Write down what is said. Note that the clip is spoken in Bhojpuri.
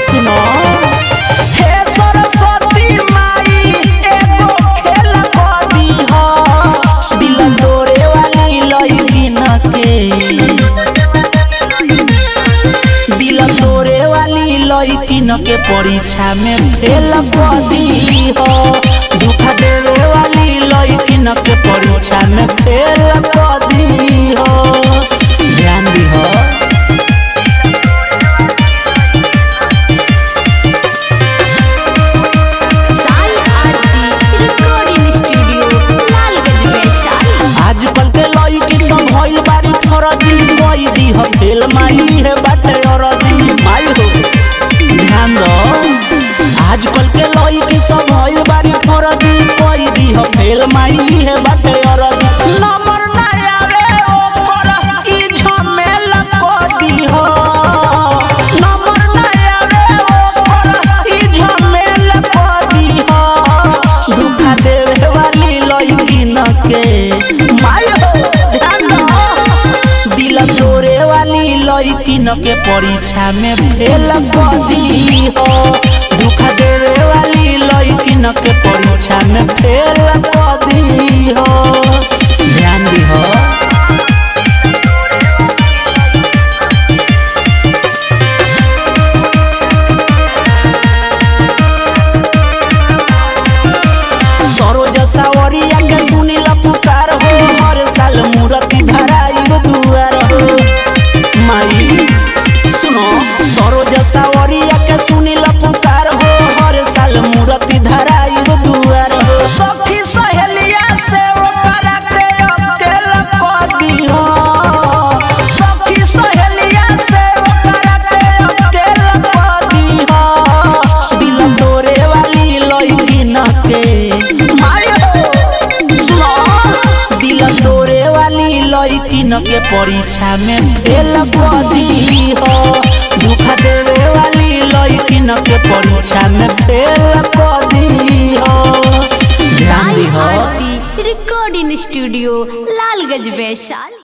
सुनो हे सरस्वती माई एगो खेल कर दीहा दिल तोरे वाली लइकिन के परीक्षा में फेल कर दीहा धोखा देवे वाली लइकिन के परीक्षा में फेल कर दीहा ध्यान दीहा। आजकल के लइकी सब भइल बारी फरजी कोई दी हो फेल माई है बाटे अरजी माई हो ध्यान दो। आजकल के लइकी सब भइल बारी फरजी कोई दी हो फेल माई है बाटे अरजी नंबर ना आवे ओकर ई झमेला को दी हो नंबर ना आवे ओकर ई झमेला को दी हो धोखा देवे वाली लइकी न के लइकिन के परीक्षा में फेल कर दीहो धोखा देवे वाली लइकिन के परीक्षा में फेल कर दीहो ध्यान दीहो। सरोज सावरिया के सुनिल पुकार हो हर साल मूर्ति धराई दुआर हो माई सुनो सरोज सावरिया के सुनिल पुकार हो हर साल मूर्ति धराई दुआर हो सखी सहेलिया से ओकरा के अकेला कर दीहो सखी सहेलिया से ओकरा के अकेला कर दीहो दिल तोरे वाली लइकिन के माई सुनो दिल तोरे वाली लइकिन के परीक्षा में फेल कर दीहो धोखा देवे वाली लइकिन के परीक्षा में फेल कर दीहो ध्यान दीहो। Recording studio Lalganj Vaishali.